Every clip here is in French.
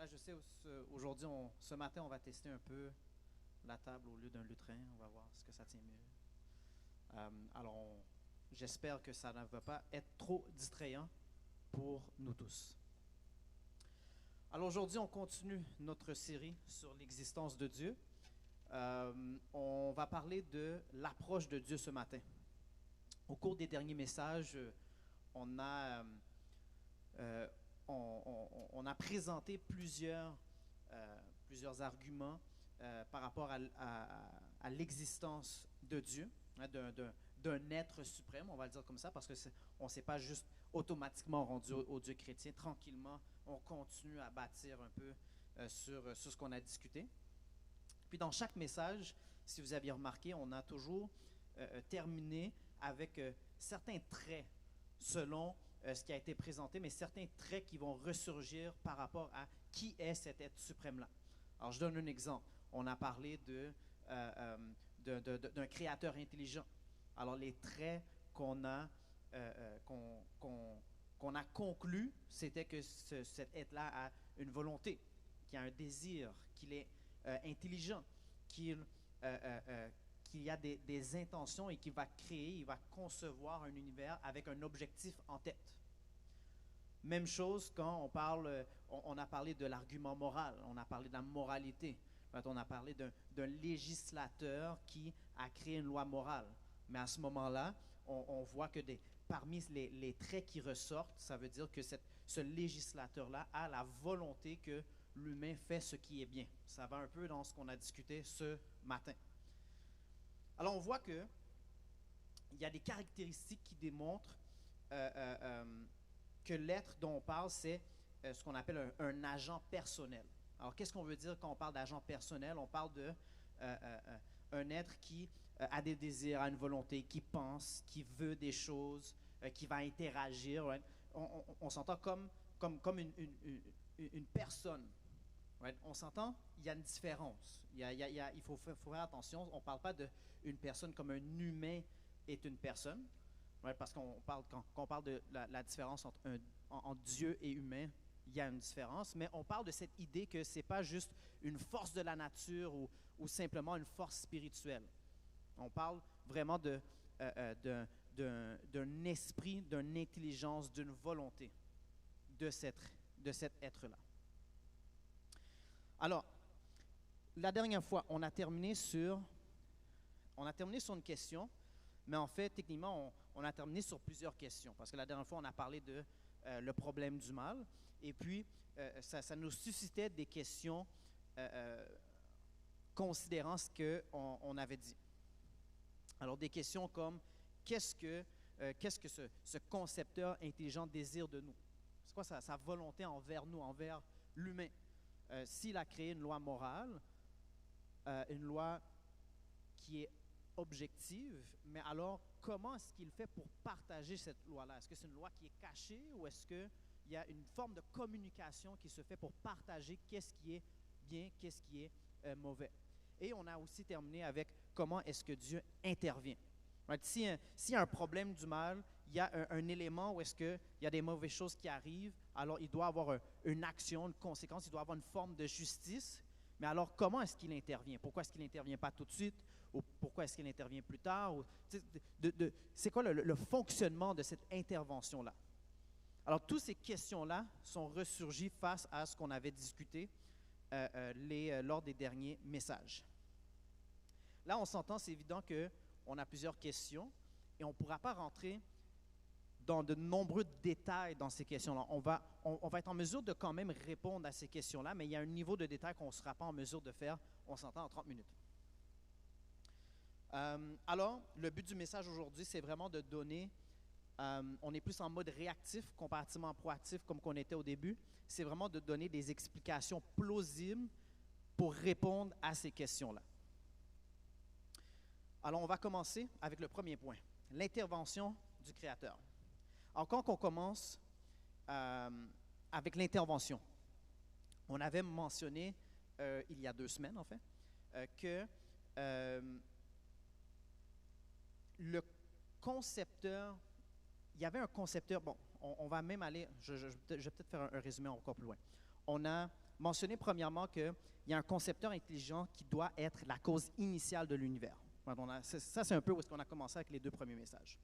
Là, je sais, aujourd'hui, ce matin, on va tester un peu la table au lieu d'un lutrin. On va voir ce que ça tient mieux. J'espère que ça ne va pas être trop distrayant pour nous tous. Alors aujourd'hui, on continue notre série sur l'existence de Dieu. On va parler de l'approche de Dieu ce matin. Au cours des derniers messages, on a, euh, on a présenté plusieurs arguments par rapport à l'existence de Dieu, hein, d'un être suprême, on va le dire comme ça, parce qu'on ne s'est pas juste automatiquement rendu au Dieu chrétien. Tranquillement, on continue à bâtir un peu sur ce qu'on a discuté. Puis dans chaque message, si vous aviez remarqué, on a toujours terminé avec certains traits selon ce qui a été présenté, mais certains traits qui vont ressurgir par rapport à qui est cet être suprême-là. Alors, je donne un exemple. On a parlé d'un créateur intelligent. Alors, les traits qu'on a conclus, c'était que cet être-là a une volonté, qu'il a un désir, qu'il est intelligent, qu'il y a des intentions et qu'il va créer, il va concevoir un univers avec un objectif en tête. Même chose quand on a parlé de l'argument moral, on a parlé de la moralité. On a parlé d'un législateur qui a créé une loi morale. Mais à ce moment-là, on voit que parmi les traits qui ressortent, ça veut dire que ce législateur-là a la volonté que l'humain fait ce qui est bien. Ça va un peu dans ce qu'on a discuté ce matin. Alors, on voit qu'il y a des caractéristiques qui démontrent que l'être dont on parle, c'est ce qu'on appelle un agent personnel. Alors, qu'est-ce qu'on veut dire quand on parle d'agent personnel? On parle d'un être qui a des désirs, a une volonté, qui pense, qui veut des choses, qui va interagir. Right? On s'entend comme une personne. Right? On s'entend, il y a une différence. Il faut faire attention. On ne parle pas d'une personne comme un humain est une personne. Right? Parce quand on parle de la différence entre Dieu et humain, il y a une différence. Mais on parle de cette idée que ce n'est pas juste une force de la nature ou simplement une force spirituelle. On parle vraiment d'un esprit, d'une intelligence, d'une volonté de cet être-là. Alors, la dernière fois, on a terminé sur une question, mais en fait, techniquement, on a terminé sur plusieurs questions. Parce que la dernière fois, on a parlé de le problème du mal, et puis ça nous suscitait des questions considérant ce qu'on avait dit. Alors, des questions comme qu'est-ce que ce concepteur intelligent désire de nous? C'est quoi sa volonté envers nous, envers l'humain? S'il a créé une loi morale, une loi qui est objective, mais alors comment est-ce qu'il fait pour partager cette loi-là? Est-ce que c'est une loi qui est cachée ou est-ce qu'il y a une forme de communication qui se fait pour partager qu'est-ce qui est bien, qu'est-ce qui est mauvais? Et on a aussi terminé avec comment est-ce que Dieu intervient. Right? S'il y a un problème du mal, il y a un élément où est-ce qu'il y a des mauvaises choses qui arrivent, alors il doit avoir une action, une conséquence, il doit avoir une forme de justice. Mais alors, comment est-ce qu'il intervient? Pourquoi est-ce qu'il n'intervient pas tout de suite? Ou pourquoi est-ce qu'il intervient plus tard? C'est quoi le fonctionnement de cette intervention-là? Alors, toutes ces questions-là sont ressurgies face à ce qu'on avait discuté lors des derniers messages. Là, on s'entend, c'est évident qu'on a plusieurs questions et on ne pourra pas rentrer dans de nombreux détails dans ces questions-là. On va être en mesure de quand même répondre à ces questions-là, mais il y a un niveau de détail qu'on ne sera pas en mesure de faire, on s'entend, en 30 minutes. Alors, le but du message aujourd'hui, c'est vraiment de donner, on est plus en mode réactif comparativement proactif comme qu'on était au début, c'est vraiment de donner des explications plausibles pour répondre à ces questions-là. Alors, on va commencer avec le premier point, l'intervention du Créateur. Alors, quand on commence avec l'intervention, on avait mentionné, il y a 2 semaines en fait, que le concepteur, il y avait un concepteur, bon, on va même aller, je vais peut-être faire un résumé encore plus loin. On a mentionné premièrement qu'il y a un concepteur intelligent qui doit être la cause initiale de l'univers. Ça, c'est un peu où est-ce qu'on a commencé avec les 2 premiers messages.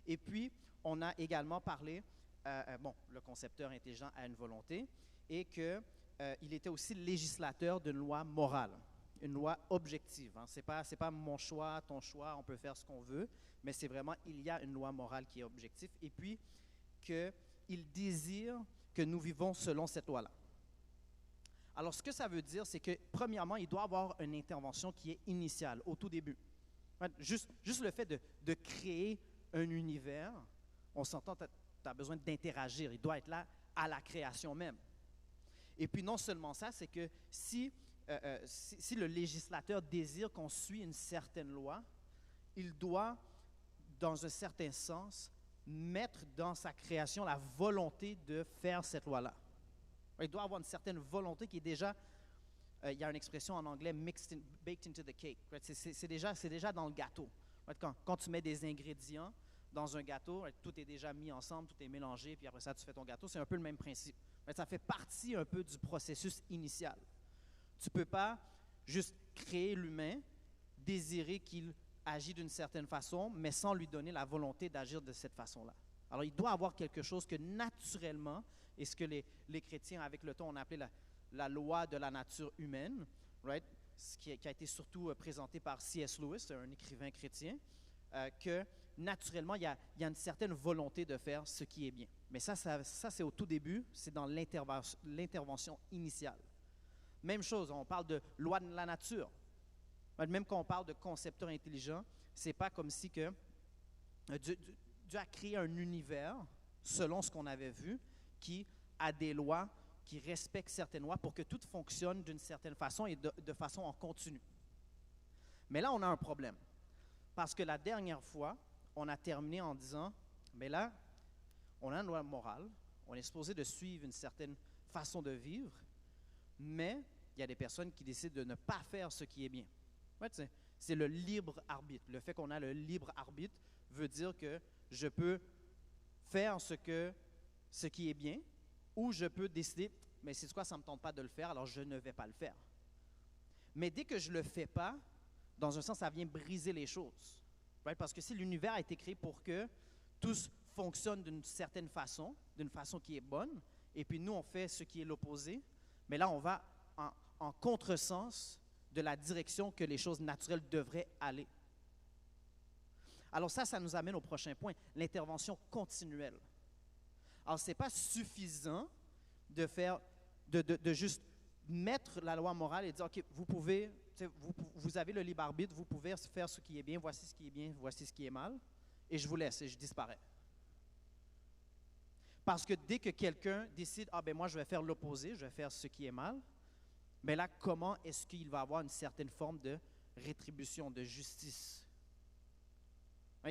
Et puis, on a également parlé, le concepteur intelligent a une volonté et qu'il était aussi législateur d'une loi morale, une loi objective. Hein. Ce n'est pas mon choix, ton choix, on peut faire ce qu'on veut, mais c'est vraiment, il y a une loi morale qui est objective. Et puis, qu'il désire que nous vivons selon cette loi-là. Alors, ce que ça veut dire, c'est que, premièrement, il doit y avoir une intervention qui est initiale, au tout début. Juste le fait de créer un univers, on s'entend, tu as besoin d'interagir. Il doit être là à la création même. Et puis, non seulement ça, c'est que si le législateur désire qu'on suive une certaine loi, il doit, dans un certain sens, mettre dans sa création la volonté de faire cette loi-là. Il doit avoir une certaine volonté qui est déjà, il y a une expression en anglais, baked into the cake. Right? C'est déjà dans le gâteau. Right? Quand tu mets des ingrédients dans un gâteau, right, tout est déjà mis ensemble, tout est mélangé, puis après ça, tu fais ton gâteau. C'est un peu le même principe. Right? Ça fait partie un peu du processus initial. Tu ne peux pas juste créer l'humain, désirer qu'il agit d'une certaine façon, mais sans lui donner la volonté d'agir de cette façon-là. Alors, il doit avoir quelque chose que naturellement, et ce que les chrétiens, avec le temps, on appelait la loi de la nature humaine, right? Ce qui a été surtout présenté par C.S. Lewis, un écrivain chrétien, que naturellement, il y a une certaine volonté de faire ce qui est bien. Mais ça c'est au tout début, c'est dans l'intervention initiale. Même chose, on parle de loi de la nature. Même quand on parle de concepteur intelligent, c'est pas comme si que Dieu a créé un univers, selon ce qu'on avait vu, qui a des lois, qui respectent certaines lois pour que tout fonctionne d'une certaine façon et de façon en continu. Mais là, on a un problème. Parce que la dernière fois, on a terminé en disant, mais là, on a une loi morale, on est supposé de suivre une certaine façon de vivre, mais il y a des personnes qui décident de ne pas faire ce qui est bien. Ouais, c'est le libre arbitre. Le fait qu'on a le libre arbitre veut dire que je peux faire ce qui est bien, ou je peux décider, mais c'est quoi, ça ne me tente pas de le faire, alors je ne vais pas le faire. Mais dès que je ne le fais pas, dans un sens, ça vient briser les choses. Right? Parce que si l'univers a été créé pour que tous fonctionnent d'une certaine façon qui est bonne, et puis nous, on fait ce qui est l'opposé, mais là, on va en contresens de la direction que les choses naturelles devraient aller. Alors ça nous amène au prochain point, l'intervention continuelle. Alors, ce n'est pas suffisant de juste mettre la loi morale et dire, OK, vous avez le libre arbitre, vous pouvez faire ce qui est bien, voici ce qui est bien, voici ce qui est mal, et je vous laisse et je disparais. Parce que dès que quelqu'un décide, moi je vais faire l'opposé, je vais faire ce qui est mal, mais là, comment est-ce qu'il va avoir une certaine forme de rétribution, de justice?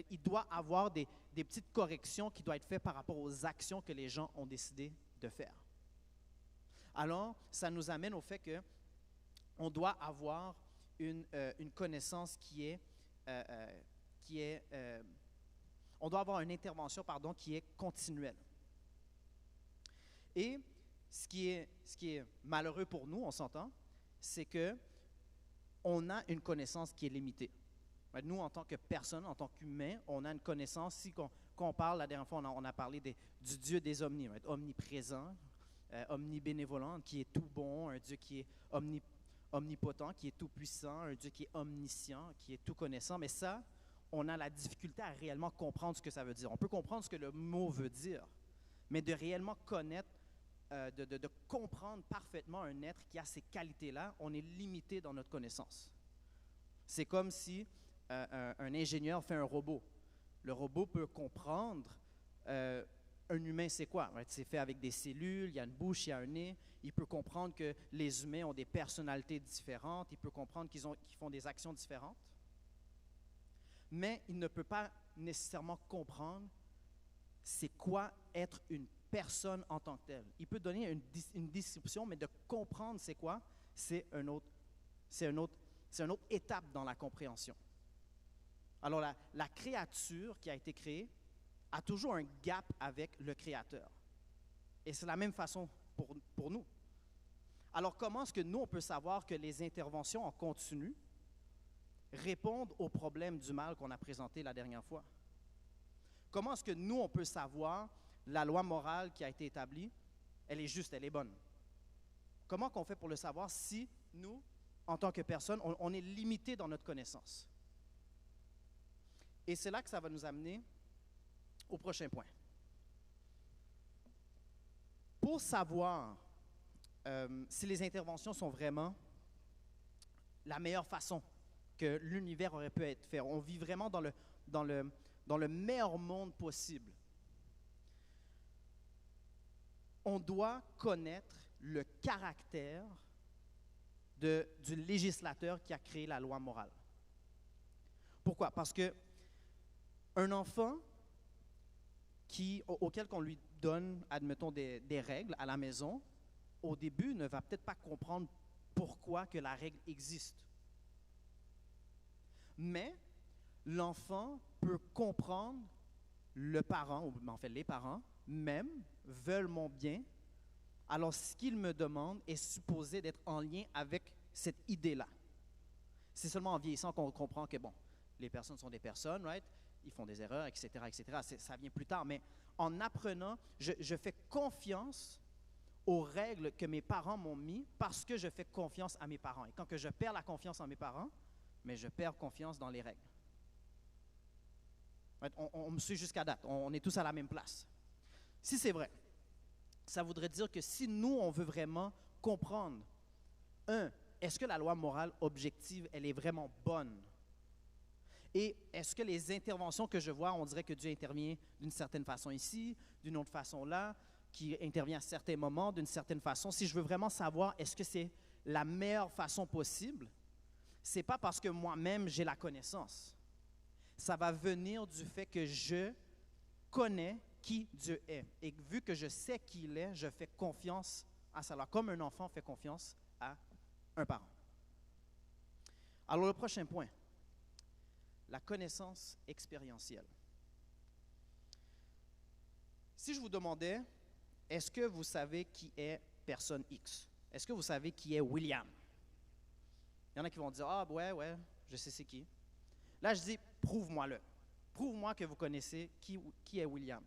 Il doit avoir des petites corrections qui doivent être faites par rapport aux actions que les gens ont décidé de faire. Alors, ça nous amène au fait qu'on doit avoir une connaissance on doit avoir une intervention, qui est continuelle. Et ce qui est malheureux pour nous, on s'entend, c'est qu'on a une connaissance qui est limitée. Nous, en tant que personne, en tant qu'humain, on a une connaissance. Si on parle, la dernière fois, on a parlé du Dieu des omnis, omniprésent, omnibénévolent, qui est tout bon, un Dieu qui est omnipotent, qui est tout puissant, un Dieu qui est omniscient, qui est tout connaissant. Mais ça, on a la difficulté à réellement comprendre ce que ça veut dire. On peut comprendre ce que le mot veut dire, mais de réellement connaître, de comprendre parfaitement un être qui a ces qualités-là, on est limité dans notre connaissance. C'est comme si un ingénieur fait un robot. Le robot peut comprendre un humain, c'est quoi? Right? C'est fait avec des cellules, il y a une bouche, il y a un nez. Il peut comprendre que les humains ont des personnalités différentes. Il peut comprendre qu'ils font des actions différentes. Mais il ne peut pas nécessairement comprendre c'est quoi être une personne en tant que telle. Il peut donner une description, mais de comprendre c'est quoi, c'est une autre étape dans la compréhension. Alors, la créature qui a été créée a toujours un gap avec le Créateur. Et c'est la même façon pour nous. Alors, comment est-ce que nous, on peut savoir que les interventions en continu répondent aux problèmes du mal qu'on a présenté la dernière fois? Comment est-ce que nous, on peut savoir la loi morale qui a été établie, elle est juste, elle est bonne? Comment qu'on fait pour le savoir si nous, en tant que personne, on est limité dans notre connaissance? Et c'est là que ça va nous amener au prochain point. Pour savoir si les interventions sont vraiment la meilleure façon que l'univers aurait pu être fait, on vit vraiment dans le meilleur monde possible. On doit connaître le caractère du législateur qui a créé la loi morale. Pourquoi? Parce que un enfant auquel on lui donne, admettons, des règles à la maison, au début, ne va peut-être pas comprendre pourquoi que la règle existe. Mais l'enfant peut comprendre le parent, ou en fait les parents, même, veulent mon bien. Alors, ce qu'il me demande est supposé d'être en lien avec cette idée-là. C'est seulement en vieillissant qu'on comprend que, bon, les personnes sont des personnes, right? Ils font des erreurs, etc., etc. Ça vient plus tard, mais en apprenant, je fais confiance aux règles que mes parents m'ont mis parce que je fais confiance à mes parents. Et quand que je perds la confiance en mes parents, mais je perds confiance dans les règles. On me suit jusqu'à date. On est tous à la même place. Si c'est vrai, ça voudrait dire que si nous, on veut vraiment comprendre, est-ce que la loi morale objective, elle est vraiment bonne? Et est-ce que les interventions que je vois, on dirait que Dieu intervient d'une certaine façon ici, d'une autre façon là, qui intervient à certains moments, d'une certaine façon. Si je veux vraiment savoir est-ce que c'est la meilleure façon possible, ce n'est pas parce que moi-même j'ai la connaissance. Ça va venir du fait que je connais qui Dieu est. Et vu que je sais qui il est, je fais confiance à ça. Alors, comme un enfant fait confiance à un parent. Alors, le prochain point, la connaissance expérientielle. Si je vous demandais, est-ce que vous savez qui est personne X? Est-ce que vous savez qui est William? Il y en a qui vont dire, ah ouais, je sais c'est qui. Là, je dis, prouve-moi-le. Prouve-moi que vous connaissez qui est William.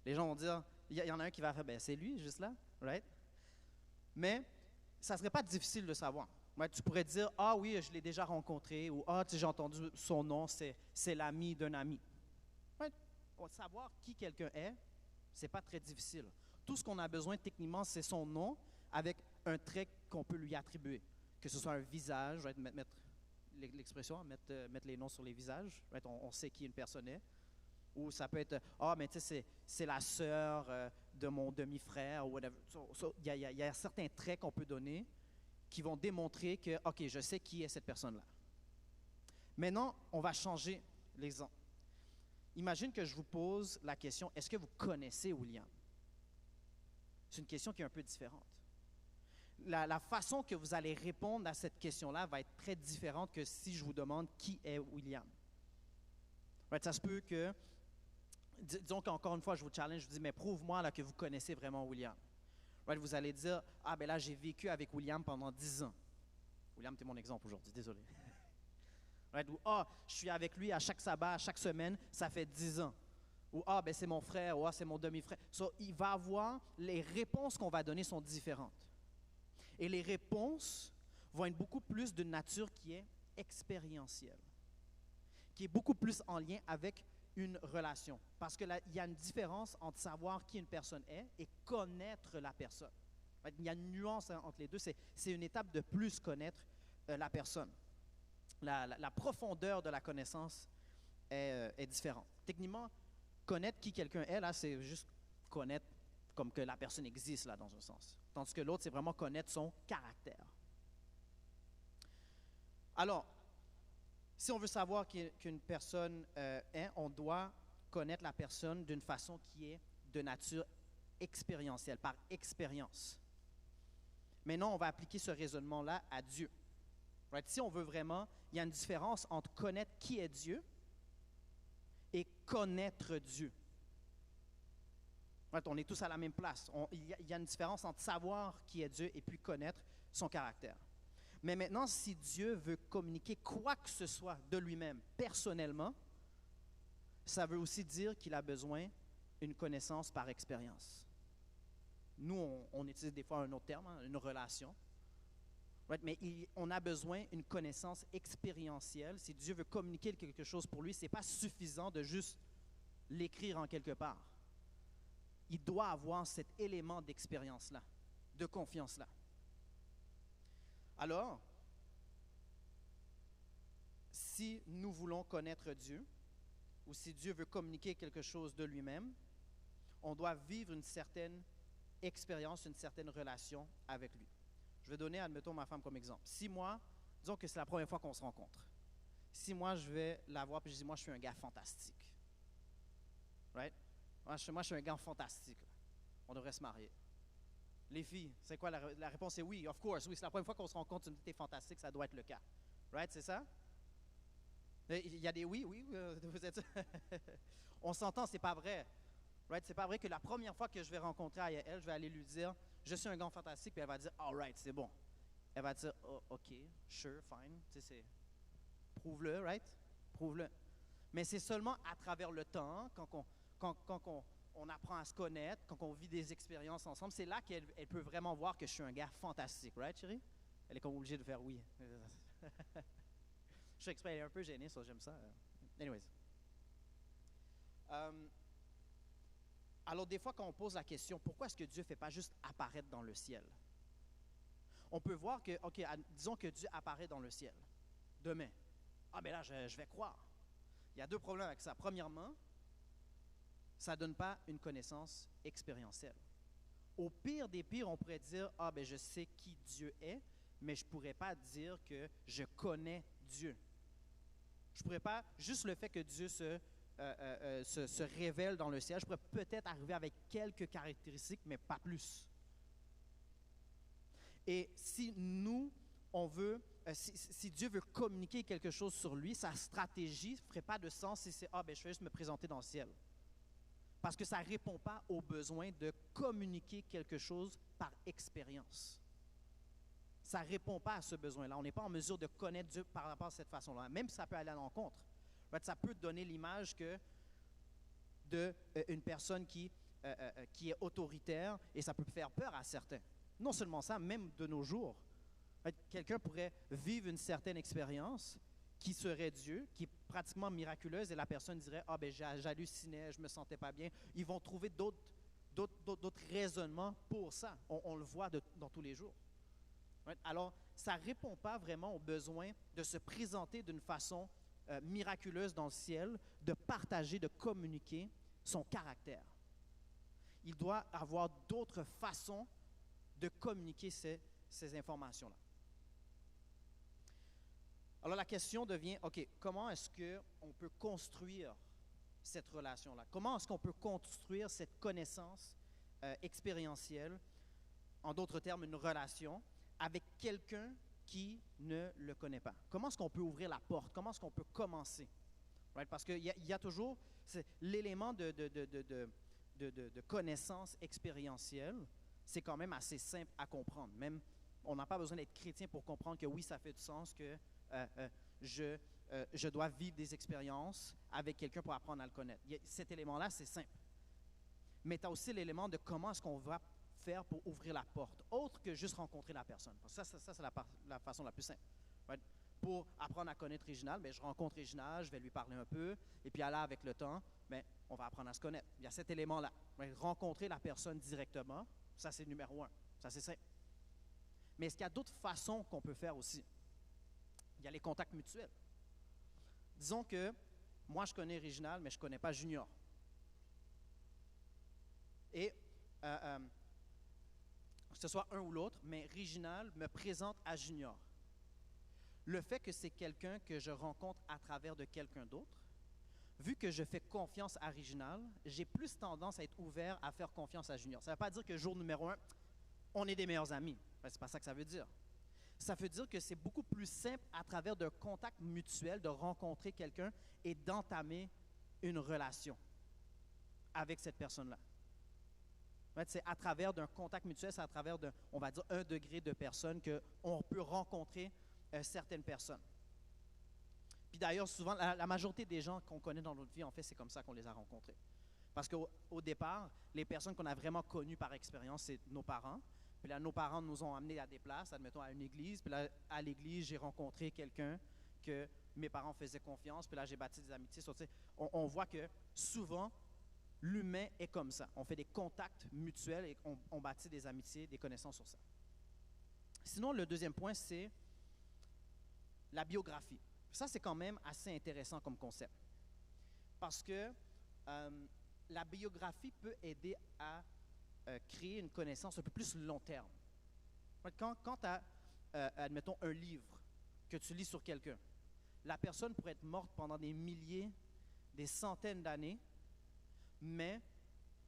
Les gens vont dire, il y en a un qui va faire, ben c'est lui, juste là, right? Mais ça ne serait pas difficile de savoir. Ouais, tu pourrais dire, ah oui, je l'ai déjà rencontré, ou ah, tu sais, j'ai entendu son nom, c'est l'ami d'un ami. Ouais, pour savoir qui quelqu'un est, ce n'est pas très difficile. Tout ce qu'on a besoin techniquement, c'est son nom avec un trait qu'on peut lui attribuer. Que ce soit un visage, right, mettre l'expression, mettre les noms sur les visages, right, on sait qui une personne est. Ou ça peut être, mais tu sais, c'est la sœur de mon demi-frère, ou whatever. Il y a certains traits qu'on peut donner qui vont démontrer que, OK, je sais qui est cette personne-là. Maintenant, on va changer l'exemple. Imagine que je vous pose la question, est-ce que vous connaissez William? C'est une question qui est un peu différente. La façon que vous allez répondre à cette question-là va être très différente que si je vous demande qui est William. Right, ça se peut que, disons qu'encore une fois, je vous challenge, je vous dis, mais prouve-moi là, que vous connaissez vraiment William. Right, vous allez dire, ah ben là, j'ai vécu avec William pendant 10 ans. William, t'es mon exemple aujourd'hui, désolé. Right, ou, je suis avec lui à chaque sabbat, à chaque semaine, ça fait 10 ans. Ou, ben c'est mon frère, ou, c'est mon demi-frère. So, il va avoir, les réponses qu'on va donner sont différentes. Et les réponses vont être beaucoup plus d'une nature qui est expérientielle, qui est beaucoup plus en lien avec une relation. Parce que là, il y a une différence entre savoir qui une personne est et connaître la personne. Il y a une nuance entre les deux. C'est une étape de plus connaître la personne. La profondeur de la connaissance est différente. Techniquement, connaître qui quelqu'un est, là, c'est juste connaître comme que la personne existe, là, dans un sens. Tandis que l'autre, c'est vraiment connaître son caractère. Alors, si on veut savoir qu'une personne est, on doit connaître la personne d'une façon qui est de nature expérientielle, par expérience. Maintenant, on va appliquer ce raisonnement-là à Dieu. Right? Si on veut vraiment, il y a une différence entre connaître qui est Dieu et connaître Dieu. Right? On est tous à la même place. Il y a une différence entre savoir qui est Dieu et puis connaître. son caractère. Mais maintenant, si Dieu veut communiquer quoi que ce soit de lui-même personnellement, ça veut aussi dire qu'il a besoin d'une connaissance par expérience. Nous, on utilise des fois un autre terme, hein, une relation. Right? Mais on a besoin d'une connaissance expérientielle. Si Dieu veut communiquer quelque chose pour lui, ce n'est pas suffisant de juste l'écrire en quelque part. Il doit avoir cet élément d'expérience-là, de confiance-là. Alors, si nous voulons connaître Dieu, ou si Dieu veut communiquer quelque chose de lui-même, on doit vivre une certaine expérience, une certaine relation avec lui. Je vais donner, admettons, ma femme comme exemple. Si moi, disons que c'est la première fois qu'on se rencontre, si moi, je vais la voir et je dis, moi, je suis un gars fantastique. Right? Moi, je suis un gars fantastique. Là. On devrait se marier. Les filles, c'est quoi la réponse? C'est oui, of course. Oui, c'est la première fois qu'on se rencontre, tu me dis, t'es fantastique, ça doit être le cas. Right? C'est ça? Il y a des oui, vous êtes... On s'entend, c'est pas vrai. Right? C'est pas vrai que la première fois que je vais rencontrer elle, je vais aller lui dire, je suis un gars fantastique, puis elle va dire, all right, c'est bon. Elle va dire, oh, OK, sure, fine. Tu sais, prouve-le, right? Prouve-le. Mais c'est seulement à travers le temps, quand on apprend à se connaître, quand on vit des expériences ensemble, c'est là qu'elle peut vraiment voir que je suis un gars fantastique, right, chérie? Elle est comme obligée de faire oui. Je suis exprès, elle est un peu gênée, ça, j'aime ça. Anyways. Alors, des fois, quand on pose la question, pourquoi est-ce que Dieu ne fait pas juste apparaître dans le ciel? On peut voir que, OK, disons que Dieu apparaît dans le ciel demain. Ah, mais là, je vais croire. Il y a deux problèmes avec ça. Premièrement, ça ne donne pas une connaissance expérientielle. Au pire des pires, on pourrait dire, ah, ben je sais qui Dieu est, mais je ne pourrais pas dire que je connais Dieu. Je ne pourrais pas, juste le fait que Dieu se révèle dans le ciel, je pourrais peut-être arriver avec quelques caractéristiques, mais pas plus. Et si nous, on veut, si Dieu veut communiquer quelque chose sur lui, sa stratégie ne ferait pas de sens si c'est « Ah, ben je vais juste me présenter dans le ciel ». Parce que ça ne répond pas au besoin de communiquer quelque chose par expérience. Ça ne répond pas à ce besoin-là. On n'est pas en mesure de connaître Dieu par rapport à cette façon-là. Même si ça peut aller à l'encontre. Ça peut donner l'image d'une personne qui est autoritaire et ça peut faire peur à certains. Non seulement ça, même de nos jours, quelqu'un pourrait vivre une certaine expérience qui serait Dieu, qui est pratiquement miraculeuse et la personne dirait « Ah, ben j'hallucinais, je ne me sentais pas bien ». Ils vont trouver d'autres raisonnements pour ça. On le voit dans tous les jours. Alors, ça ne répond pas vraiment au besoin de se présenter d'une façon miraculeuse dans le ciel, de partager, de communiquer son caractère. Il doit avoir d'autres façons de communiquer ces informations-là. Alors la question devient, OK, comment est-ce qu'on peut construire cette relation-là? Comment est-ce qu'on peut construire cette connaissance expérientielle, en d'autres termes, une relation, avec quelqu'un qui ne le connaît pas? Comment est-ce qu'on peut ouvrir la porte? Comment est-ce qu'on peut commencer? Right? Parce qu'il y a toujours l'élément de connaissance expérientielle, c'est quand même assez simple à comprendre. Même, on n'a pas besoin d'être chrétien pour comprendre que oui, ça fait du sens que je dois vivre des expériences avec quelqu'un pour apprendre à le connaître. Cet élément-là, c'est simple. Mais tu as aussi l'élément de comment est-ce qu'on va faire pour ouvrir la porte, autre que juste rencontrer la personne. Parce que ça c'est la façon la plus simple. Right? Pour apprendre à connaître Réginald, je rencontre Réginald, je vais lui parler un peu, et puis là, avec le temps, on va apprendre à se connaître. Il y a cet élément-là. Rencontrer la personne directement, ça c'est numéro 1. Ça c'est simple. Mais est-ce qu'il y a d'autres façons qu'on peut faire aussi? Il y a les contacts mutuels. Disons que moi, je connais Réginald, mais je ne connais pas Junior. Et que ce soit un ou l'autre, mais Réginald me présente à Junior. Le fait que c'est quelqu'un que je rencontre à travers de quelqu'un d'autre, vu que je fais confiance à Réginald, j'ai plus tendance à être ouvert à faire confiance à Junior. Ça ne veut pas dire que jour numéro 1, on est des meilleurs amis. C'est pas ça que ça veut dire. Ça veut dire que c'est beaucoup plus simple à travers d'un contact mutuel de rencontrer quelqu'un et d'entamer une relation avec cette personne-là. Right? C'est à travers d'un contact mutuel, c'est à travers, on va dire, un degré de personnes qu'on peut rencontrer certaines personnes. Puis d'ailleurs, souvent, la majorité des gens qu'on connaît dans notre vie, en fait, c'est comme ça qu'on les a rencontrés. Parce qu'au départ, les personnes qu'on a vraiment connues par expérience, c'est nos parents. Puis là, nos parents nous ont amenés à des places, admettons à une église. Puis là, à l'église, j'ai rencontré quelqu'un que mes parents faisaient confiance. Puis là, j'ai bâti des amitiés. On voit que souvent, l'humain est comme ça. On fait des contacts mutuels et on bâtit des amitiés, des connaissances sur ça. Sinon, le deuxième point, c'est la biographie. Ça, c'est quand même assez intéressant comme concept. Parce que la biographie peut aider à créer une connaissance un peu plus long terme. Quand tu as, admettons, un livre que tu lis sur quelqu'un, la personne pourrait être morte pendant des milliers, des centaines d'années, mais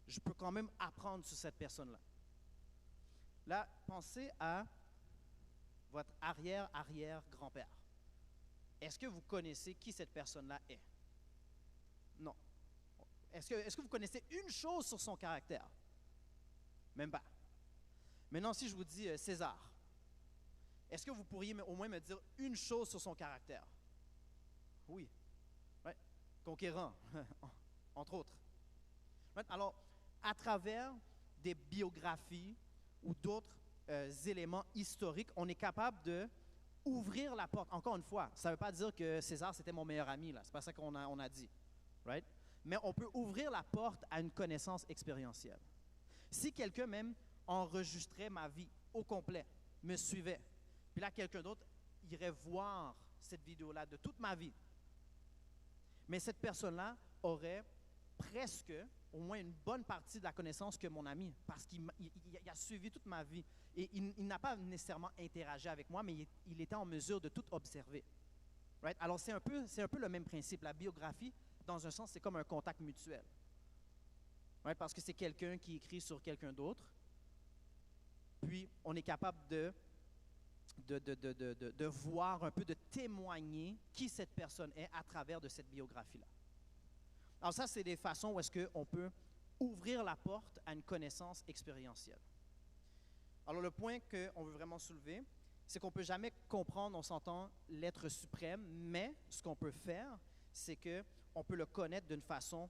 je peux quand même apprendre sur cette personne-là. Là, pensez à votre arrière-arrière-grand-père. Est-ce que vous connaissez qui cette personne-là est? Non. Est-ce que vous connaissez une chose sur son caractère? Même pas. Maintenant, si je vous dis César, est-ce que vous pourriez au moins me dire une chose sur son caractère? Oui. Ouais. Conquérant, entre autres. Right? Alors, à travers des biographies ou d'autres éléments historiques, on est capable de ouvrir la porte. Encore une fois, ça ne veut pas dire que César, c'était mon meilleur ami. Ce n'est pas ça qu'on a dit. Right? Mais on peut ouvrir la porte à une connaissance expérientielle. Si quelqu'un même enregistrait ma vie au complet, me suivait, puis là, quelqu'un d'autre irait voir cette vidéo-là de toute ma vie, mais cette personne-là aurait presque, au moins une bonne partie de la connaissance que mon ami, parce qu'il a suivi toute ma vie. Et il n'a pas nécessairement interagi avec moi, mais il était en mesure de tout observer. Right? Alors, c'est un peu le même principe. La biographie, dans un sens, c'est comme un contact mutuel. Right? Parce que c'est quelqu'un qui écrit sur quelqu'un d'autre. Puis, on est capable de voir un peu, de témoigner qui cette personne est à travers de cette biographie-là. Alors ça, c'est des façons où est-ce qu'on peut ouvrir la porte à une connaissance expérientielle. Alors le point qu'on veut vraiment soulever, c'est qu'on ne peut jamais comprendre, on s'entend, l'être suprême, mais ce qu'on peut faire, c'est qu'on peut le connaître d'une façon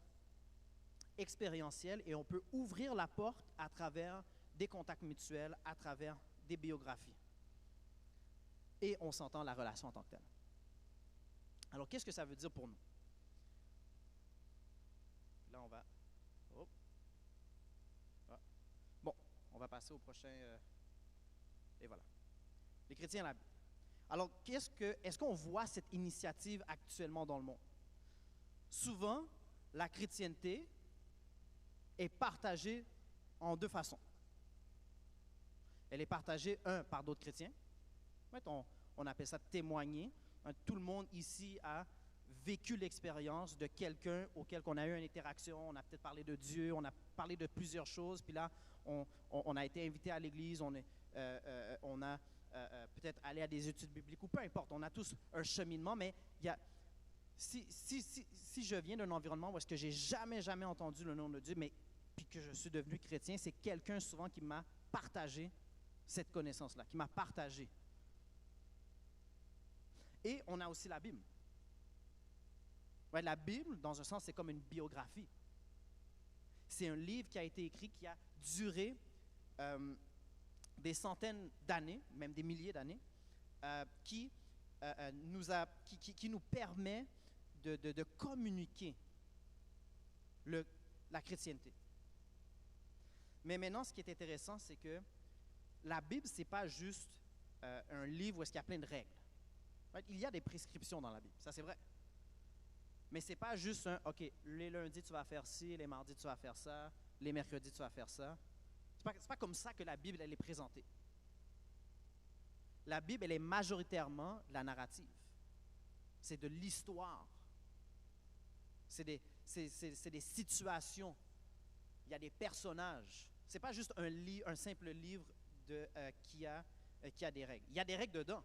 expérientielle et on peut ouvrir la porte à travers des contacts mutuels, à travers des biographies. Et on s'entend la relation en tant que telle. Alors qu'est-ce que ça veut dire pour nous? Là, on va... Oh. Ah. Bon, on va passer au prochain... et voilà. Les chrétiens là. Alors, est-ce qu'on voit cette initiative actuellement dans le monde? Souvent, la chrétienté est partagée en deux façons. Elle est partagée, par d'autres chrétiens. En fait, on appelle ça témoigner. Tout le monde ici a vécu l'expérience de quelqu'un auquel on a eu une interaction, on a peut-être parlé de Dieu, on a parlé de plusieurs choses, puis là, on a été invité à l'église, on a peut-être allé à des études bibliques, ou peu importe, on a tous un cheminement, mais il y a, si je viens d'un environnement où est-ce que j'ai jamais entendu le nom de Dieu, mais puis que je suis devenu chrétien, c'est quelqu'un souvent qui m'a partagé cette connaissance-là, qui m'a partagé. Et on a aussi la Bible. Ouais, la Bible, dans un sens, c'est comme une biographie. C'est un livre qui a été écrit, qui a duré des centaines d'années, même des milliers d'années, qui nous permet de communiquer la chrétienté. Mais maintenant, ce qui est intéressant, c'est que la Bible, ce n'est pas juste un livre où il y a plein de règles. Right? Il y a des prescriptions dans la Bible, ça c'est vrai. Mais ce n'est pas juste OK, les lundis tu vas faire ci, les mardis tu vas faire ça, les mercredis tu vas faire ça. Ce n'est pas comme ça que la Bible elle est présentée. La Bible, elle est majoritairement de la narrative. C'est de l'histoire. C'est des situations. Il y a des personnages. Ce n'est pas juste un simple livre qui a des règles. Il y a des règles dedans.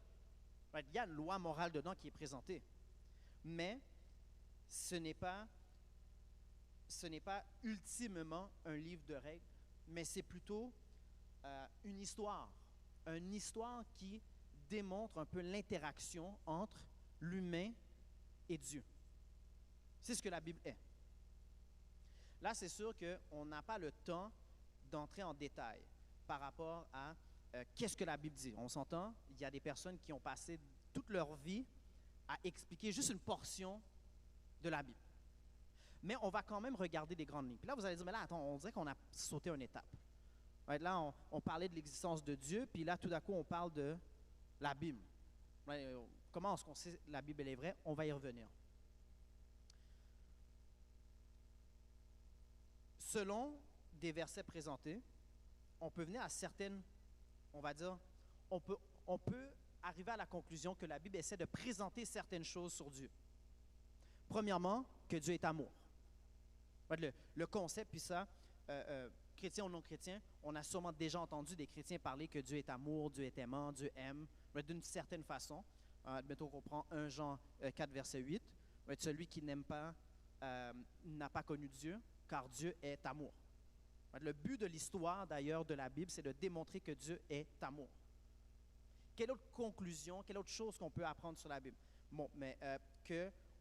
Right? Il y a une loi morale dedans qui est présentée. Mais ce n'est pas ultimement un livre de règles, mais c'est plutôt une histoire qui démontre un peu l'interaction entre l'humain et Dieu. C'est ce que la Bible est. Là, c'est sûr qu'on n'a pas le temps d'entrer en détail par rapport à qu'est-ce que la Bible dit. On s'entend, il y a des personnes qui ont passé toute leur vie à expliquer juste une portion de la Bible. Mais on va quand même regarder les grandes lignes. Puis là, vous allez dire, mais là, attends, on dirait qu'on a sauté une étape. Right, là, on parlait de l'existence de Dieu, puis là, tout d'un coup, on parle de la Bible. Right, comment est-ce qu'on sait que la Bible est vraie? On va y revenir. Selon des versets présentés, on peut venir à certaines, on va dire, on peut arriver à la conclusion que la Bible essaie de présenter certaines choses sur Dieu. Premièrement, que Dieu est amour. Le concept, puis ça, chrétien ou non chrétien, on a sûrement déjà entendu des chrétiens parler que Dieu est amour, Dieu est aimant, Dieu aime, d'une certaine façon. Admettons qu'on prend 1 Jean 4, verset 8. Celui qui n'aime pas n'a pas connu Dieu, car Dieu est amour. Le but de l'histoire, d'ailleurs, de la Bible, c'est de démontrer que Dieu est amour. Quelle autre conclusion, quelle autre chose qu'on peut apprendre sur la Bible? Bon, mais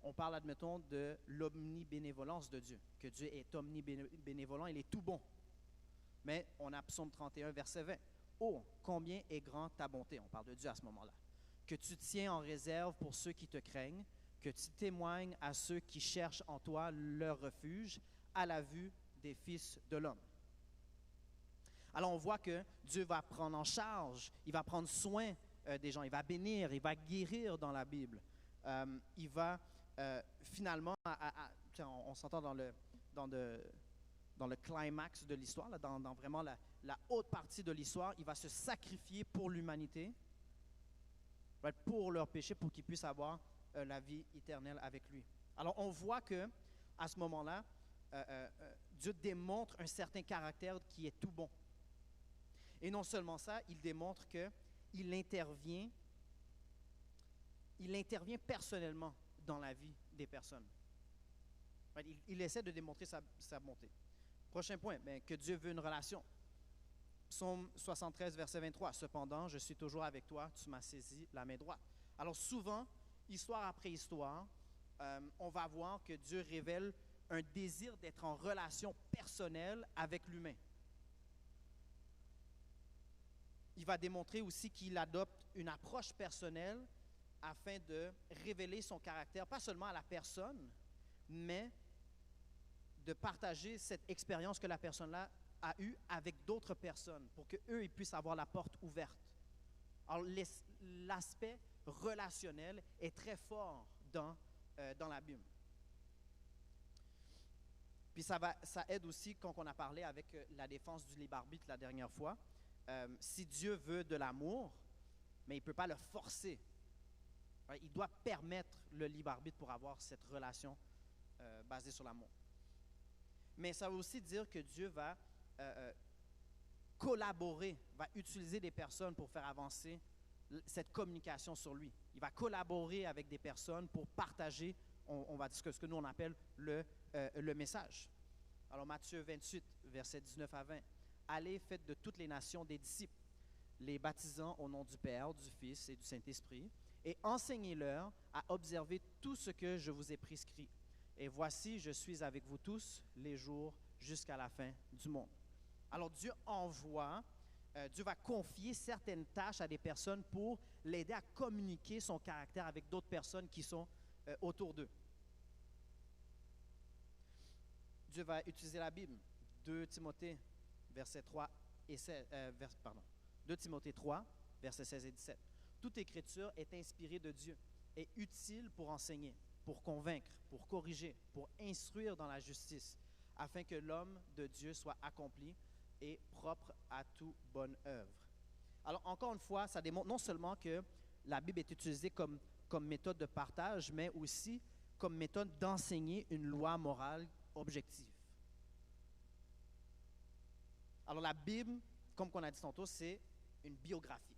on parle, admettons, de l'omnibénévolence de Dieu, que Dieu est omnibénévolent, il est tout bon. Mais on a Psaume 31, verset 20. « Oh, combien est grand ta bonté! » On parle de Dieu à ce moment-là. « Que tu tiens en réserve pour ceux qui te craignent, que tu témoignes à ceux qui cherchent en toi leur refuge, à la vue des fils de l'homme. » Alors on voit que Dieu va prendre en charge, il va prendre soin des gens, il va bénir, il va guérir dans la Bible. Il va finalement, on s'entend dans le climax de l'histoire, dans vraiment la haute partie de l'histoire, il va se sacrifier pour l'humanité, pour leur péché, pour qu'ils puissent avoir la vie éternelle avec lui. Alors on voit que à ce moment-là, Dieu démontre un certain caractère qui est tout bon. Et non seulement ça, il démontre qu'il intervient personnellement dans la vie des personnes. Il essaie de démontrer sa bonté. Prochain point, que Dieu veut une relation. Psaume 73, verset 23. « Cependant, je suis toujours avec toi, tu m'as saisi la main droite. » Alors souvent, histoire après histoire, on va voir que Dieu révèle un désir d'être en relation personnelle avec l'humain. Il va démontrer aussi qu'il adopte une approche personnelle afin de révéler son caractère, pas seulement à la personne, mais de partager cette expérience que la personne-là a eue avec d'autres personnes pour qu'eux, ils puissent avoir la porte ouverte. Alors, l'aspect relationnel est très fort dans la Bible. Puis ça aide aussi, quand on a parlé avec la défense du libre arbitre la dernière fois, si Dieu veut de l'amour, mais il ne peut pas le forcer. Il doit permettre le libre arbitre pour avoir cette relation basée sur l'amour. Mais ça veut aussi dire que Dieu va collaborer, va utiliser des personnes pour faire avancer cette communication sur lui. Il va collaborer avec des personnes pour partager, on va dire ce que nous on appelle le message. Alors Matthieu 28, versets 19 à 20. « Allez, faites de toutes les nations des disciples, les baptisant au nom du Père, du Fils et du Saint-Esprit, et enseignez-leur à observer tout ce que je vous ai prescrit. Et voici, je suis avec vous tous les jours jusqu'à la fin du monde. » Alors Dieu Dieu va confier certaines tâches à des personnes pour l'aider à communiquer son caractère avec d'autres personnes qui sont autour d'eux. Dieu va utiliser la Bible. 2 Timothée, verset 3 et 16, 2 Timothée 3, versets 16 et 17. « Toute écriture est inspirée de Dieu, est utile pour enseigner, pour convaincre, pour corriger, pour instruire dans la justice, afin que l'homme de Dieu soit accompli et propre à toute bonne œuvre. » Alors, encore une fois, ça démontre non seulement que la Bible est utilisée comme méthode de partage, mais aussi comme méthode d'enseigner une loi morale objective. Alors, la Bible, comme on a dit tantôt, c'est une biographie.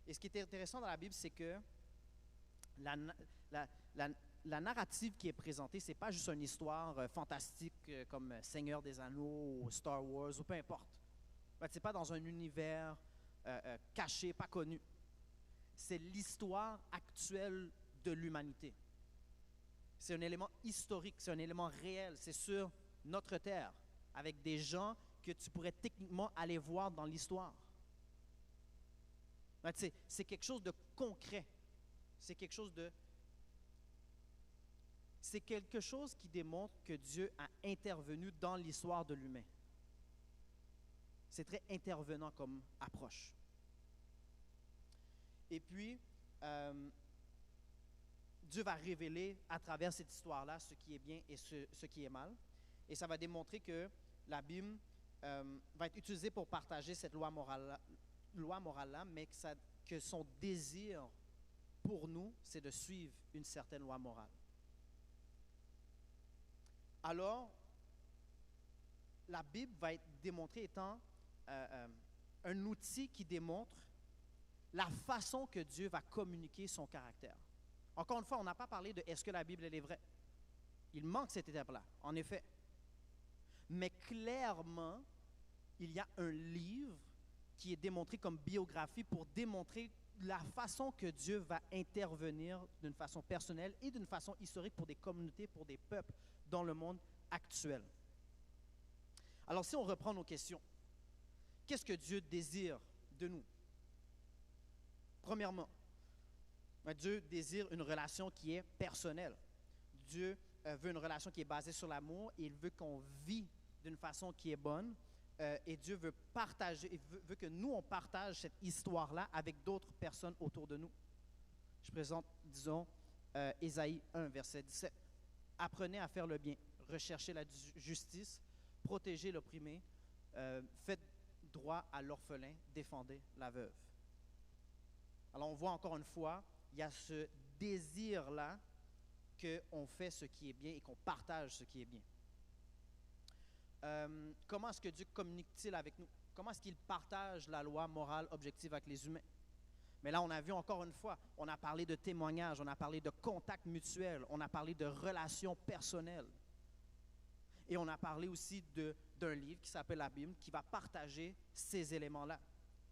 Et ce qui est intéressant dans la Bible, c'est que la narrative qui est présentée, ce n'est pas juste une histoire fantastique comme Seigneur des Anneaux ou Star Wars ou peu importe. Ce n'est pas dans un univers caché, pas connu. C'est l'histoire actuelle de l'humanité. C'est un élément historique, c'est un élément réel, c'est sur notre terre, avec des gens que tu pourrais techniquement aller voir dans l'histoire. C'est quelque chose de concret. C'est quelque chose qui démontre que Dieu a intervenu dans l'histoire de l'humain. C'est très intervenant comme approche. Et puis, Dieu va révéler à travers cette histoire-là ce qui est bien et ce qui est mal. Et ça va démontrer que la Bible va être utilisée pour partager cette loi morale-là, mais que son désir pour nous, c'est de suivre une certaine loi morale. Alors, la Bible va être démontrée étant un outil qui démontre la façon que Dieu va communiquer son caractère. Encore une fois, on n'a pas parlé de est-ce que la Bible elle est vraie. Il manque cette étape-là, en effet. Mais clairement, il y a un livre qui est démontré comme biographie pour démontrer la façon que Dieu va intervenir d'une façon personnelle et d'une façon historique pour des communautés, pour des peuples dans le monde actuel. Alors, si on reprend nos questions, qu'est-ce que Dieu désire de nous? Premièrement, Dieu désire une relation qui est personnelle. Dieu veut une relation qui est basée sur l'amour et il veut qu'on vit d'une façon qui est bonne. Et Dieu veut partager, veut que nous, on partage cette histoire-là avec d'autres personnes autour de nous. Je présente, disons, Ésaïe 1, verset 17. Apprenez à faire le bien, recherchez la justice, protégez l'opprimé, faites droit à l'orphelin, défendez la veuve. Alors on voit encore une fois, il y a ce désir-là qu'on fait ce qui est bien et qu'on partage ce qui est bien. Comment est-ce que Dieu communique-t-il avec nous? Comment est-ce qu'il partage la loi morale objective avec les humains? Mais là, on a vu encore une fois, on a parlé de témoignage, on a parlé de contact mutuel, on a parlé de relations personnelles. Et on a parlé aussi d'un livre qui s'appelle la Bible, qui va partager ces éléments-là.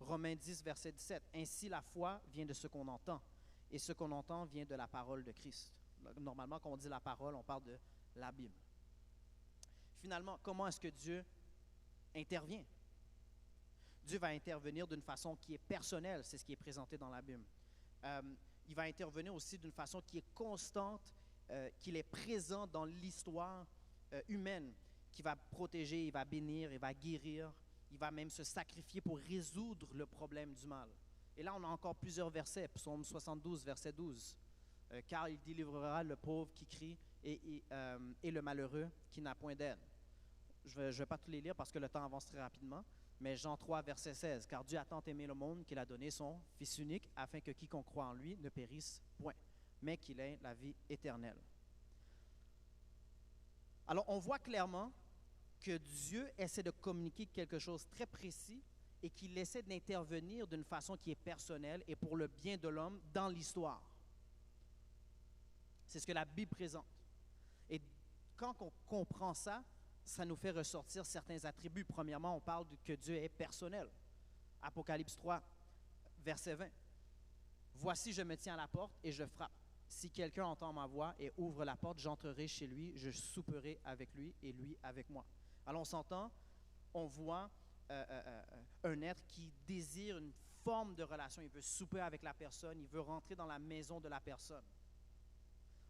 Romains 10, verset 17. Ainsi, la foi vient de ce qu'on entend, et ce qu'on entend vient de la parole de Christ. Normalement, quand on dit la parole, on parle de la Bible. Finalement, comment est-ce que Dieu intervient? Dieu va intervenir d'une façon qui est personnelle, c'est ce qui est présenté dans la Bible. Il va intervenir aussi d'une façon qui est constante, qu'il est présent dans l'histoire humaine, qui va protéger, il va bénir, il va guérir, il va même se sacrifier pour résoudre le problème du mal. Et là, on a encore plusieurs versets, Psaume 72, verset 12. Car il délivrera le pauvre qui crie et le malheureux qui n'a point d'aide. Je ne vais pas tous les lire parce que le temps avance très rapidement, mais Jean 3, verset 16. Car Dieu a tant aimé le monde qu'il a donné son Fils unique afin que quiconque croit en lui ne périsse point, mais qu'il ait la vie éternelle. Alors, on voit clairement que Dieu essaie de communiquer quelque chose de très précis et qu'il essaie d'intervenir d'une façon qui est personnelle et pour le bien de l'homme dans l'histoire. C'est ce que la Bible présente. Et quand on comprend ça, ça nous fait ressortir certains attributs. Premièrement, on parle que Dieu est personnel. Apocalypse 3, verset 20. Voici, je me tiens à la porte et je frappe. Si quelqu'un entend ma voix et ouvre la porte, j'entrerai chez lui, je souperai avec lui et lui avec moi. Alors on s'entend, on voit un être qui désire une forme de relation. Il veut souper avec la personne, il veut rentrer dans la maison de la personne.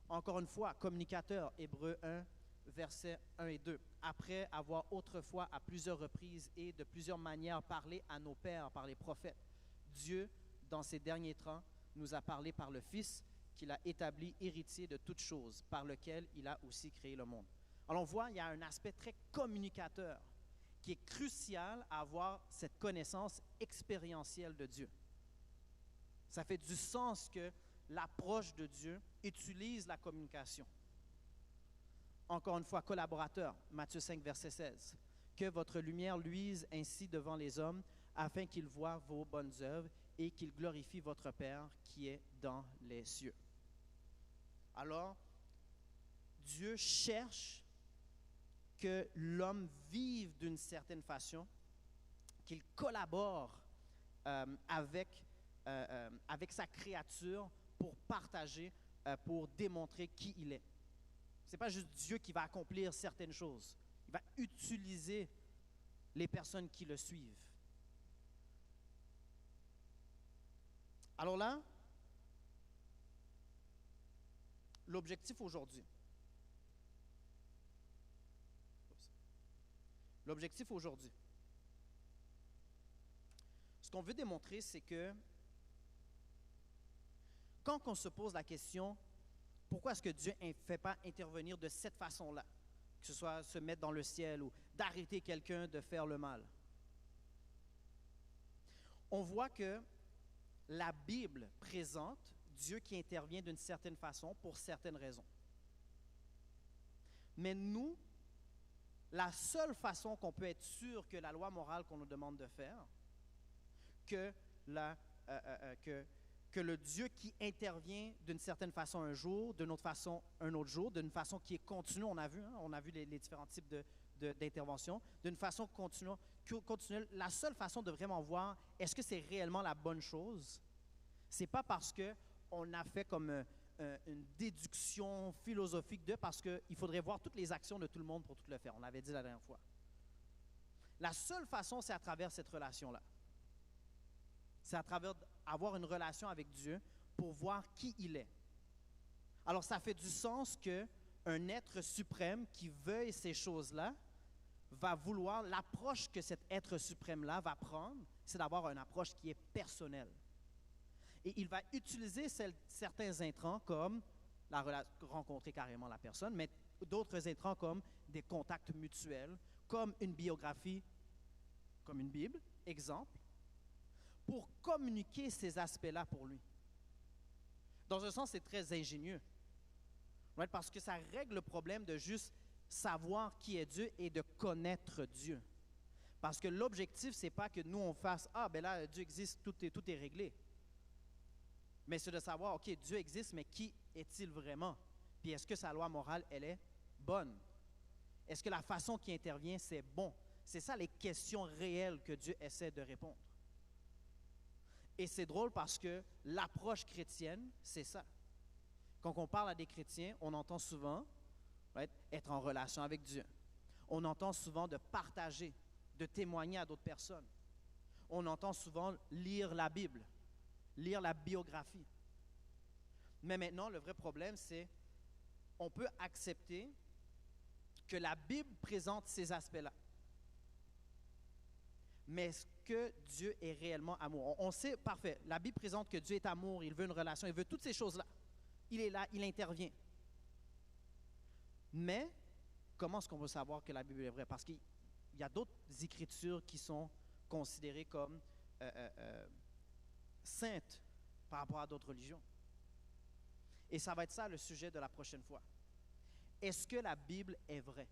Encore une fois, communicateur, Hébreux 1, versets 1 et 2. Après avoir autrefois à plusieurs reprises et de plusieurs manières parlé à nos pères par les prophètes, Dieu, dans ces derniers temps, nous a parlé par le Fils qu'il a établi héritier de toutes choses, par lequel il a aussi créé le monde. Alors on voit, il y a un aspect très communicateur qui est crucial à avoir cette connaissance expérientielle de Dieu. Ça fait du sens que l'approche de Dieu utilise la communication. Encore une fois, collaborateur, Matthieu 5, verset 16. Que votre lumière luise ainsi devant les hommes, afin qu'ils voient vos bonnes œuvres et qu'ils glorifient votre Père qui est dans les cieux. Alors, Dieu cherche que l'homme vive d'une certaine façon, qu'il collabore avec sa créature pour partager, pour démontrer qui il est. Ce n'est pas juste Dieu qui va accomplir certaines choses. Il va utiliser les personnes qui le suivent. Alors là, l'objectif aujourd'hui, ce qu'on veut démontrer, c'est que quand on se pose la question, pourquoi est-ce que Dieu ne fait pas intervenir de cette façon-là, que ce soit se mettre dans le ciel ou d'arrêter quelqu'un de faire le mal, on voit que la Bible présente Dieu qui intervient d'une certaine façon pour certaines raisons. Mais nous, la seule façon qu'on peut être sûr que la loi morale qu'on nous demande de faire, que le Dieu qui intervient d'une certaine façon un jour, d'une autre façon un autre jour, d'une façon qui est continue, on a vu les différents types d'interventions, d'une façon continuelle, la seule façon de vraiment voir est-ce que c'est réellement la bonne chose, c'est pas parce qu'on a fait comme une déduction philosophique parce qu'il faudrait voir toutes les actions de tout le monde pour tout le faire. On l'avait dit la dernière fois. La seule façon, c'est à travers cette relation-là. C'est à travers avoir une relation avec Dieu pour voir qui il est. Alors, ça fait du sens qu'un être suprême qui veuille ces choses-là va vouloir, l'approche que cet être suprême-là va prendre, c'est d'avoir une approche qui est personnelle. Et il va utiliser certains intrants comme rencontrer carrément la personne, mais d'autres intrants comme des contacts mutuels, comme une biographie, comme une Bible, exemple, pour communiquer ces aspects-là pour lui. Dans un sens, c'est très ingénieux, right? Parce que ça règle le problème de juste savoir qui est Dieu et de connaître Dieu. Parce que l'objectif, ce n'est pas que nous, on fasse « Ah, ben là, Dieu existe, tout est réglé. » Mais c'est de savoir, OK, Dieu existe, mais qui est-il vraiment? Puis est-ce que sa loi morale, elle est bonne? Est-ce que la façon qu'il intervient, c'est bon? C'est ça les questions réelles que Dieu essaie de répondre. Et c'est drôle parce que l'approche chrétienne, c'est ça. Quand on parle à des chrétiens, on entend souvent être en relation avec Dieu. On entend souvent de partager, de témoigner à d'autres personnes. On entend souvent lire la Bible, lire la biographie. Mais maintenant, le vrai problème, c'est on peut accepter que la Bible présente ces aspects-là. Mais est-ce que Dieu est réellement amour? On sait, parfait, la Bible présente que Dieu est amour, il veut une relation, il veut toutes ces choses-là. Il est là, il intervient. Mais, comment est-ce qu'on peut savoir que la Bible est vraie? Parce qu'il y a d'autres écritures qui sont considérées comme saintes par rapport à d'autres religions. Et ça va être ça le sujet de la prochaine fois. Est-ce que la Bible est vraie?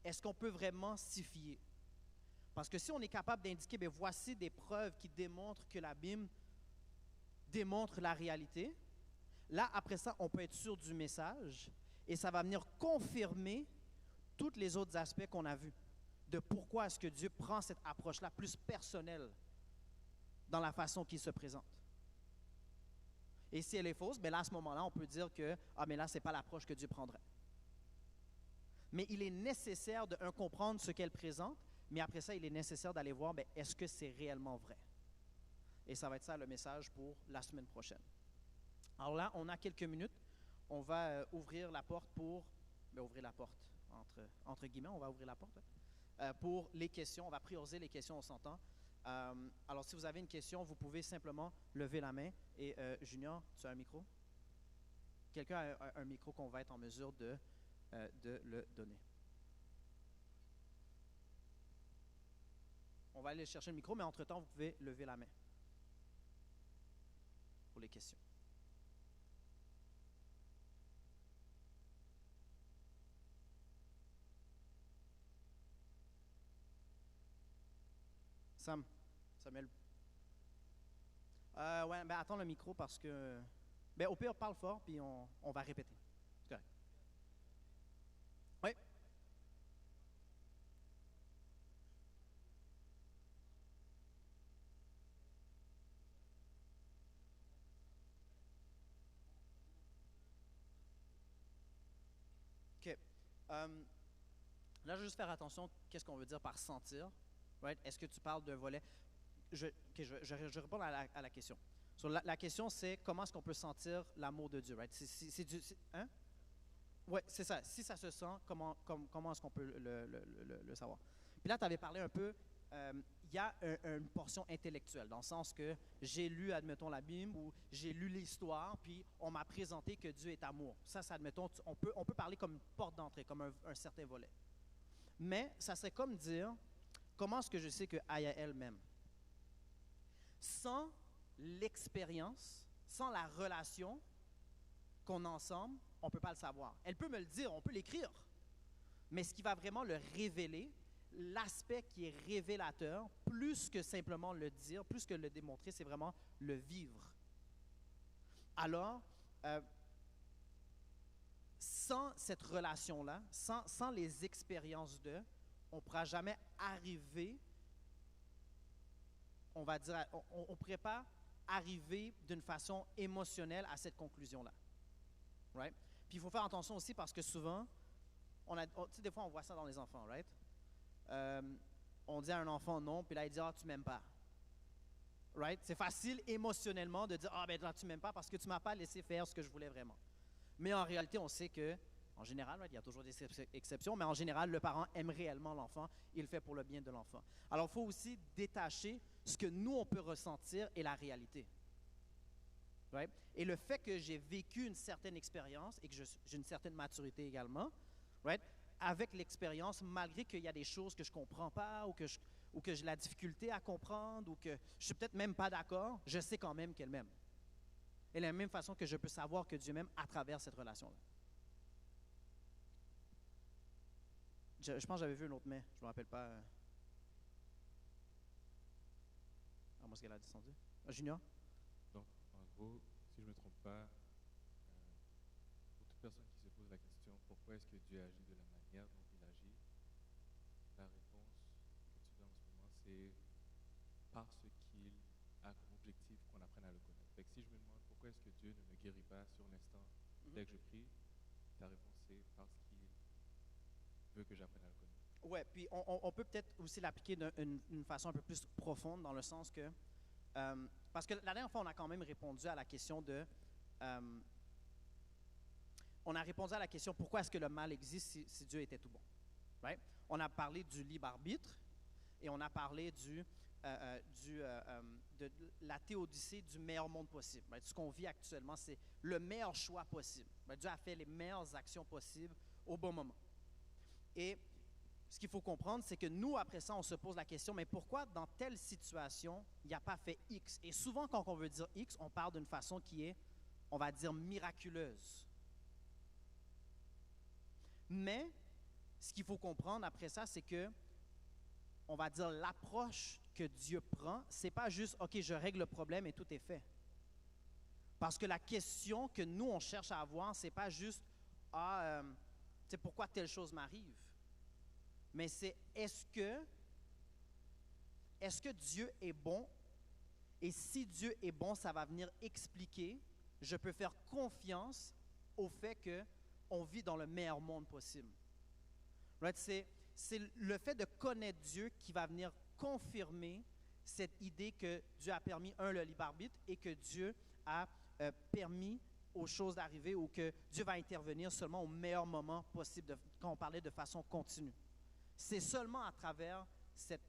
Est-ce qu'on peut vraiment s'y fier? Parce que si on est capable d'indiquer, bien, voici des preuves qui démontrent que la Bible démontre la réalité, là, après ça, on peut être sûr du message et ça va venir confirmer tous les autres aspects qu'on a vus de pourquoi est-ce que Dieu prend cette approche-là plus personnelle dans la façon qu'il se présente. Et si elle est fausse, bien là, à ce moment-là, on peut dire que, ah, mais là, ce n'est pas l'approche que Dieu prendrait. Mais il est nécessaire de comprendre ce qu'elle présente, mais après ça, il est nécessaire d'aller voir, bien, est-ce que c'est réellement vrai? Et ça va être ça le message pour la semaine prochaine. Alors là, on a quelques minutes. On va ouvrir la porte pour, bien, ouvrir la porte, entre guillemets, on va ouvrir la porte pour les questions. On va prioriser les questions, on s'entend. Alors, si vous avez une question, vous pouvez simplement lever la main. Et Junior, tu as un micro? Quelqu'un a un micro qu'on va être en mesure de le donner. On va aller chercher le micro, mais entre-temps, vous pouvez lever la main pour les questions. Samuel. Ouais, ben attends le micro parce que... Ben, au pire, parle fort, puis on va répéter. C'est correct. Euh, Là, je veux juste faire attention, qu'est-ce qu'on veut dire par sentir, right? Est-ce que tu parles d'un volet? Je réponds à la question. So, la question, c'est comment est-ce qu'on peut sentir l'amour de Dieu, right? Hein? Ouais, c'est ça. Si ça se sent, comment est-ce qu'on peut le savoir? Puis là, tu avais parlé un peu, il y a une portion intellectuelle, dans le sens que j'ai lu, admettons, la Bible, ou j'ai lu l'histoire, puis on m'a présenté que Dieu est amour. Ça admettons, on peut parler comme une porte d'entrée, comme un certain volet. Mais ça serait comme dire, comment est-ce que je sais que Aya elle-même? Sans l'expérience, sans la relation qu'on a ensemble, on ne peut pas le savoir. Elle peut me le dire, on peut l'écrire. Mais ce qui va vraiment le révéler, l'aspect qui est révélateur, plus que simplement le dire, plus que le démontrer, c'est vraiment le vivre. Alors, sans cette relation-là, sans les expériences d'eux, on ne pourra jamais arriver, on va dire, on ne pourrait pas arriver d'une façon émotionnelle à cette conclusion-là. Right? Puis il faut faire attention aussi parce que souvent, tu sais, des fois on voit ça dans les enfants, right? On dit à un enfant non, puis là il dit ah tu m'aimes pas. Right? C'est facile émotionnellement de dire ah ben là tu m'aimes pas parce que tu m'as pas laissé faire ce que je voulais vraiment. Mais en réalité on sait que en général, right, il y a toujours des exceptions, mais en général le parent aime réellement l'enfant, il le fait pour le bien de l'enfant. Alors il faut aussi détacher ce que nous on peut ressentir et la réalité. Right? Et le fait que j'ai vécu une certaine expérience et que j'ai une certaine maturité également, right? Avec l'expérience, malgré qu'il y a des choses que je ne comprends pas ou que j'ai la difficulté à comprendre ou que je ne suis peut-être même pas d'accord, je sais quand même qu'elle m'aime. Et de la même façon que je peux savoir que Dieu m'aime à travers cette relation-là. Je pense que j'avais vu une autre main, je ne me rappelle pas. Ah, moi, est-ce qu'elle a descendu? Junior? Donc, en gros, si je ne me trompe pas, pour toute personne qui se pose la question pourquoi est-ce que Dieu agit de la manière dont il agit, la réponse que tu donnes en ce moment, c'est parce qu'il a comme objectif qu'on apprenne à le connaître. Fait que si je me demande pourquoi est-ce que Dieu ne me guérit pas sur l'instant dès que je prie, ta réponse c'est parce qu'il veut que j'apprenne à le connaître. Ouais, puis on peut peut-être aussi l'appliquer d'une façon un peu plus profonde dans le sens que parce que la dernière fois, on a quand même répondu à la question de... on a répondu à la question pourquoi est-ce que le mal existe si Dieu était tout bon. Right? On a parlé du libre arbitre et on a parlé de la théodicée du meilleur monde possible. Right? Ce qu'on vit actuellement, c'est le meilleur choix possible. Right? Dieu a fait les meilleures actions possibles au bon moment. Et ce qu'il faut comprendre, c'est que nous, après ça, on se pose la question, mais pourquoi dans telle situation, il n'a pas fait X? Et souvent, quand on veut dire X, on parle d'une façon qui est, on va dire, miraculeuse. Mais, ce qu'il faut comprendre après ça, c'est que, on va dire, l'approche que Dieu prend, c'est pas juste, OK, je règle le problème et tout est fait. Parce que la question que nous, on cherche à avoir, c'est pas juste, tu sais, pourquoi telle chose m'arrive? Mais c'est est-ce que Dieu est bon? Et si Dieu est bon, ça va venir expliquer, je peux faire confiance au fait qu'on vit dans le meilleur monde possible. Right? C'est le fait de connaître Dieu qui va venir confirmer cette idée que Dieu a permis, le libre arbitre, et que Dieu a permis aux choses d'arriver ou que Dieu va intervenir seulement au meilleur moment possible, quand on parlait de façon continue. C'est seulement à travers cette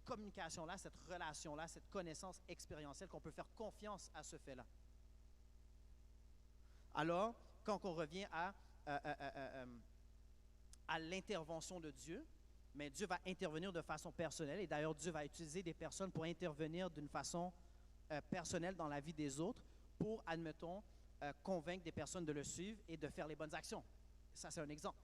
communication-là, cette relation-là, cette connaissance expérientielle qu'on peut faire confiance à ce fait-là. Alors, quand on revient à l'intervention de Dieu, mais Dieu va intervenir de façon personnelle et d'ailleurs Dieu va utiliser des personnes pour intervenir d'une façon personnelle dans la vie des autres pour, admettons, convaincre des personnes de le suivre et de faire les bonnes actions. Ça, c'est un exemple.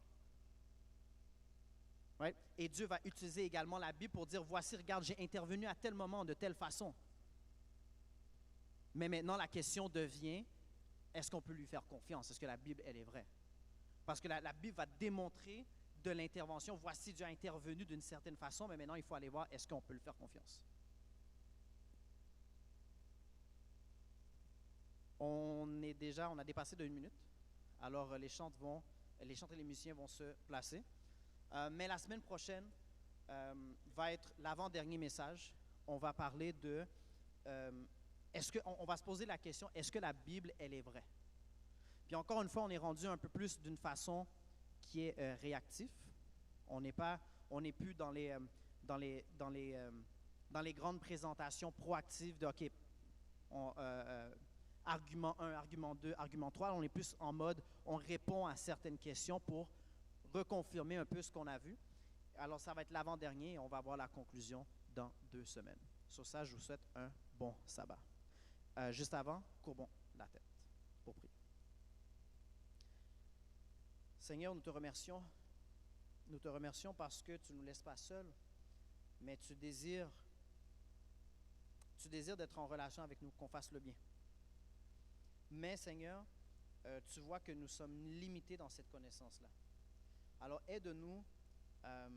Right? Et Dieu va utiliser également la Bible pour dire, voici, regarde, j'ai intervenu à tel moment, de telle façon. Mais maintenant, la question devient, est-ce qu'on peut lui faire confiance? Est-ce que la Bible, elle est vraie? Parce que la Bible va démontrer de l'intervention, voici, Dieu a intervenu d'une certaine façon, mais maintenant, il faut aller voir, est-ce qu'on peut lui faire confiance? On a dépassé de 1 minute. Alors, les chantes vont les chantres et les musiciens vont se placer. Mais la semaine prochaine va être l'avant-dernier message. On va parler de... on va se poser la question, est-ce que la Bible, elle est vraie? Puis encore une fois, on est rendu un peu plus d'une façon qui est réactif. On n'est plus dans les grandes présentations proactives de OK, argument 1, argument 2, argument 3. On est plus en mode, on répond à certaines questions pour reconfirmer un peu ce qu'on a vu. Alors, ça va être l'avant-dernier et on va avoir la conclusion dans 2 semaines. Sur ça, je vous souhaite un bon sabbat. Juste avant, courbons la tête pour prier. Seigneur, nous te remercions. Nous te remercions parce que tu ne nous laisses pas seuls, mais tu désires d'être en relation avec nous, qu'on fasse le bien. Mais Seigneur, tu vois que nous sommes limités dans cette connaissance-là. Alors aide-nous à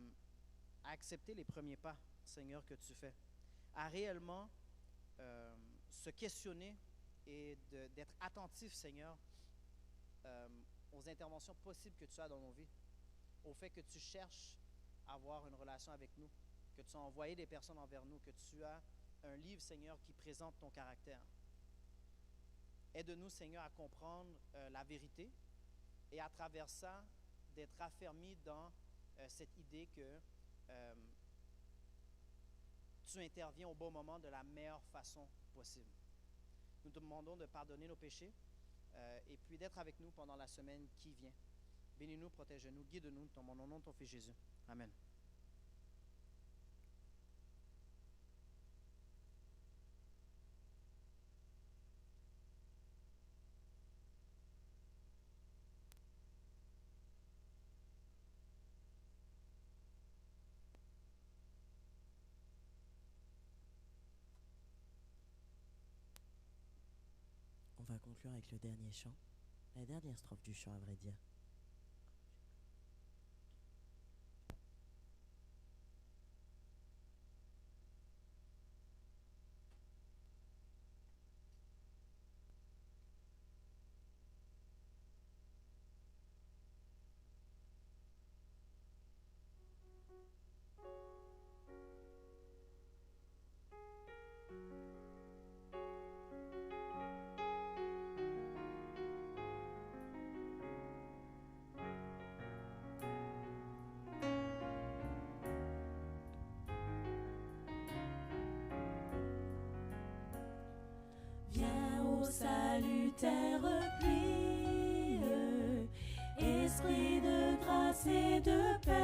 accepter les premiers pas, Seigneur, que tu fais, à réellement se questionner et d'être attentif, Seigneur, aux interventions possibles que tu as dans nos vies, au fait que tu cherches à avoir une relation avec nous, que tu as envoyé des personnes envers nous, que tu as un livre, Seigneur, qui présente ton caractère. Aide-nous, Seigneur, à comprendre la vérité et à travers ça, d'être affermis dans cette idée que tu interviens au bon moment de la meilleure façon possible. Nous te demandons de pardonner nos péchés et puis d'être avec nous pendant la semaine qui vient. Bénis-nous, protège-nous, guide-nous dans le nom de ton Fils Jésus. Amen. On va conclure avec le dernier chant, la dernière strophe du chant à vrai dire. Salutaire pluie, esprit de grâce et de paix.